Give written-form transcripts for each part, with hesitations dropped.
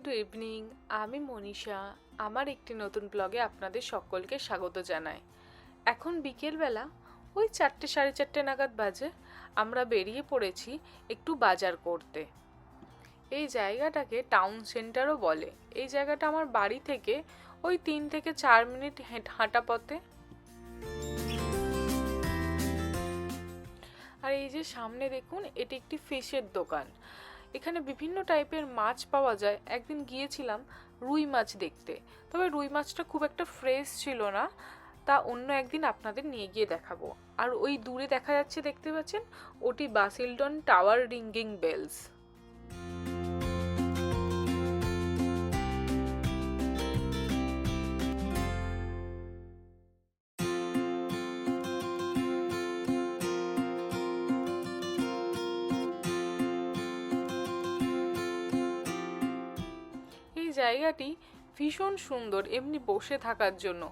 To evening. আমি মনীষা। আমার একটি নতুন ব্লগে আপনাদের সকলকে স্বাগত জানাই। এখন বিকেলবেলা ওই 4টে সাড়ে 4টে নাগাদ বাজে। আমরা বেরিয়ে পড়েছি একটু বাজার করতে। এই জায়গাটাকে টাউন সেন্টারও বলে। এই জায়গাটা আমার বাড়ি থেকে ওই 3 থেকে 4 মিনিট হাঁটা পথে। আর এই যে সামনে দেখুন, এটি একটি ফিশের দোকান। এখানে বিভিন্ন টাইপের মাছ পাওয়া যায়। একদিন গিয়েছিলাম রুই মাছ দেখতে, তবে রুই মাছটা খুব একটা ফ্রেশ ছিল না। তা অন্য একদিন আপনাদের নিয়ে গিয়ে দেখাবো। আর ওই দূরে দেখা যাচ্ছে, দেখতে পাচ্ছেন, ওটি বাসিলটন টাওয়ার রিঙ্গিং বেলস। এই জায়গাটি ভীষণ সুন্দর এমনি বসে থাকার জন্য।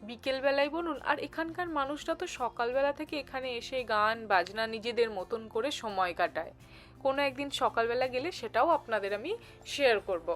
বিকেলবেলায় বলুন, আর এখানকার মানুষরা তো সকালবেলা থেকে এখানে এসে গান বাজনা নিজেদের মতন করে সময় কাটায়। কোনো একদিন সকালবেলা গেলে সেটাও আপনাদের আমি শেয়ার করব।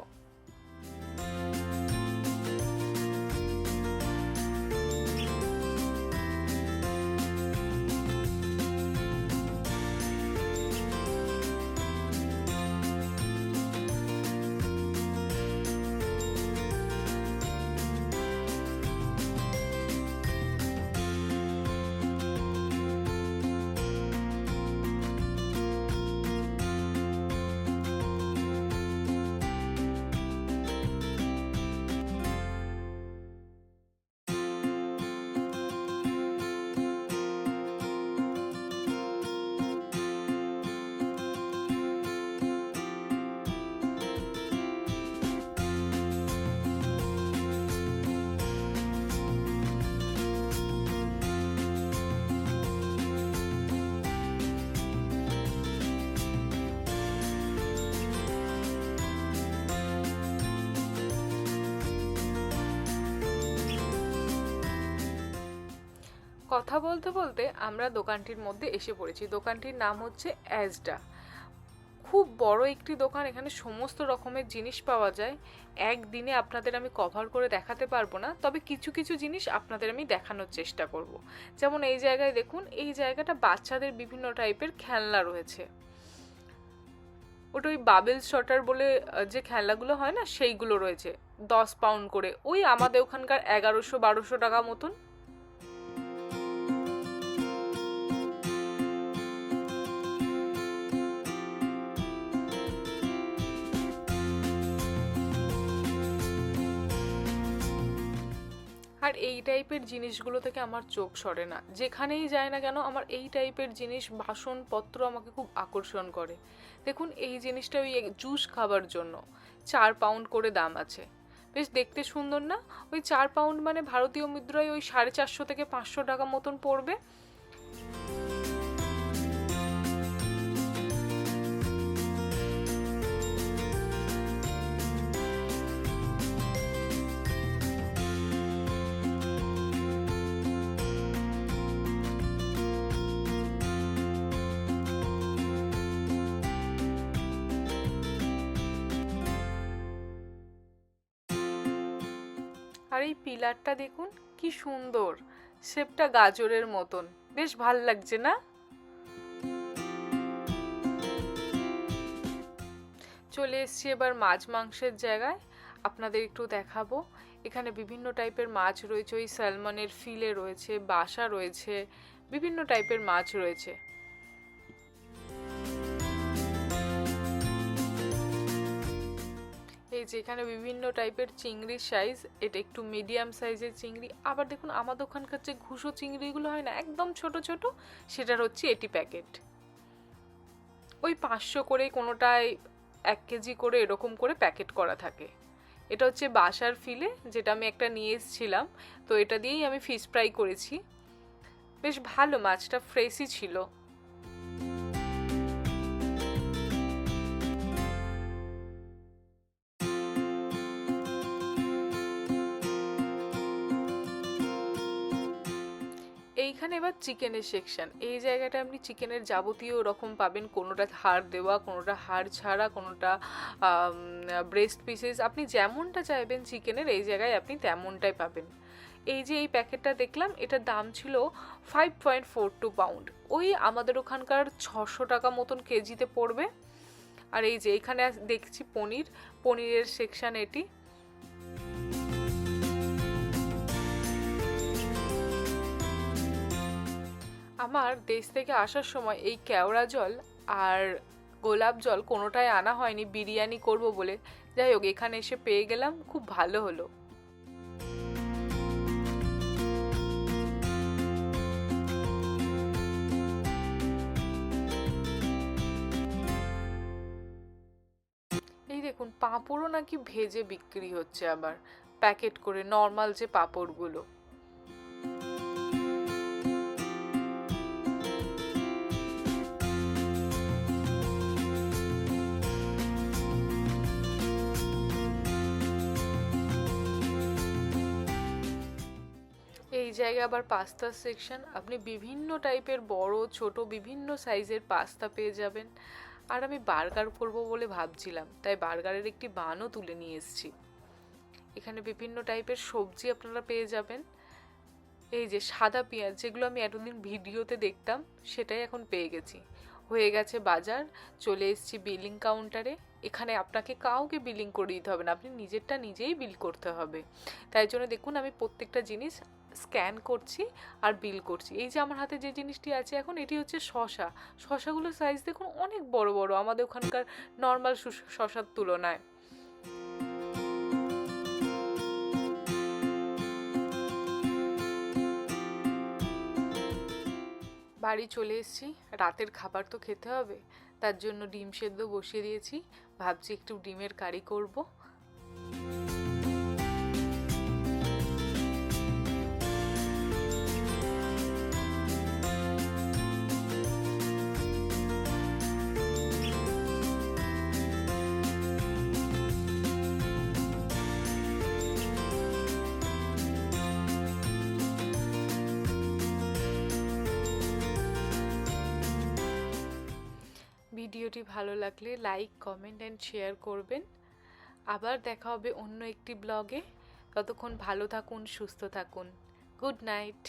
কথা বলতে বলতে আমরা দোকানটির মধ্যে এসে পড়েছি। দোকানটির নাম হচ্ছে অ্যাজডা। খুব বড় একটি দোকান। এখানে সমস্ত রকমের জিনিস পাওয়া যায়। একদিনে আপনাদের আমি কভার করে দেখাতে পারবো না, তবে কিছু কিছু জিনিস আপনাদের আমি দেখানোর চেষ্টা করব। যেমন এই জায়গায় দেখুন, এই জায়গাটা বাচ্চাদের বিভিন্ন টাইপের খেলনা রয়েছে। ওটা ওই বাবেল শটার বলে যে খেলনাগুলো হয় না, সেইগুলো রয়েছে। 10 পাউন্ড করে, ওই আমাদের ওখানকার 1100-1200 টাকা মতন। আর এই টাইপের জিনিসগুলো থেকে আমার চোখ সরে না। যেখানেই যায় না কেন, আমার এই টাইপের জিনিস, বাসনপত্র আমাকে খুব আকর্ষণ করে। দেখুন, এই জিনিসটা ওই জুস খাবার জন্য 4 পাউন্ড করে দাম আছে। বেশ দেখতে সুন্দর না? ওই 4 পাউন্ড মানে ভারতীয় মুদ্রায় ওই 450 থেকে 500 টাকা মতন পড়বে। আর এই পিলারটা দেখুন কি সুন্দর, শেপটা গাজরের মতন। বেশ ভাল লাগছে না? চলে এসছি এবার মাছ মাংসের জায়গায়। আপনাদের একটু দেখাবো। এখানে বিভিন্ন টাইপের মাছ রয়েছে। ওই স্যালমনের ফিলে রয়েছে, বাসা রয়েছে, বিভিন্ন টাইপের মাছ রয়েছে। এই যে এখানে বিভিন্ন টাইপের চিংড়ির সাইজ। এটা একটু মিডিয়াম সাইজের চিংড়ি। আবার দেখুন, আমাদের ওখানকার যে ঘুষো চিংড়িগুলো হয় না, একদম ছোট ছোট, সেটার হচ্ছে এটি প্যাকেট। ওই 500 করে, কোনোটায় 1 কেজি করে, এরকম করে প্যাকেট করা থাকে। এটা হচ্ছে বাসার ফিলে, যেটা আমি একটা নিয়ে এসেছিলাম। তো এটা দিয়েই আমি ফিশ ফ্রাই করেছি। বেশ ভালো, মাছটা ফ্রেশই ছিল। এইখানে এবার চিকেনের সেকশন। এই জায়গাটা আপনি চিকেনের যাবতীয় রকম পাবেন, কোনোটা হাড় দেওয়া, কোনোটা হাড় ছাড়া, কোনোটা ব্রেস্ট পিসেস, আপনি যেমনটা চাইবেন চিকেনের এই জায়গায় আপনি তেমনটাই পাবেন। এই যে এই প্যাকেটটা দেখলাম, এটার দাম ছিল 5.42 পাউন্ড, ওই আমাদের ওখানকার 600 টাকা মতন কেজিতে পড়বে। আর এই যে এখানে দেখছি পনিরের সেকশন এটি। আমার দেশ থেকে আসার সময় এই কেওড়া জল আর গোলাপ জল কোনোটাই আনা হয়নি, বিরিয়ানি করব বলে। যাই হোক, এখানে এসে পেয়ে গেলাম, খুব ভালো হলো। এই দেখুন, পাঁপড়ও নাকি ভেজে বিক্রি হচ্ছে আবার, প্যাকেট করে, নর্মাল যে পাঁপড়গুলো। এই জায়গায় আবার পাস্তা সেকশন, আপনি বিভিন্ন টাইপের বড় ছোট বিভিন্ন সাইজের পাস্তা পেয়ে যাবেন। আর আমি বার্গার করব বলে ভাবছিলাম, তাই বার্গারের একটি বানও তুলে নিয়ে এসেছি। এখানে বিভিন্ন টাইপের সবজি আপনারা পেয়ে যাবেন। এই যে সাদা পেঁয়াজ, যেগুলো আমি এতদিন ভিডিওতে দেখতাম, সেটাই এখন পেয়ে গেছি। হয়ে গেছে বাজার, চলে এসেছি বিলিং কাউন্টারে। এখানে আপনাকে কাউকে বিলিং করে দিতে হবে না, আপনি নিজেরটা নিজেই বিল করতে হবে। তাই জন্য দেখুন আমি প্রত্যেকটা জিনিস স্ক্যান করছি আর বিল করছি। এই যে আমার হাতে যে জিনিসটি আছে এখন, এটি হচ্ছে শসা। শসাগুলোর সাইজ দেখুন অনেক বড় বড়, আমাদের ওখানকার নর্মাল শসার তুলনায়। বাড়ি চলে এসেছি, রাতের খাবার তো খেতে হবে, তার জন্য ডিম সেদ্ধ বসিয়ে দিয়েছি। ভাবছি একটু ডিমের কারি করব। ভিডিওটি ভালো লাগলে লাইক, কমেন্ট অ্যান্ড শেয়ার করবেন। আবার দেখা হবে অন্য একটি ব্লগে। ততক্ষণ ভালো থাকুন, সুস্থ থাকুন। Good night.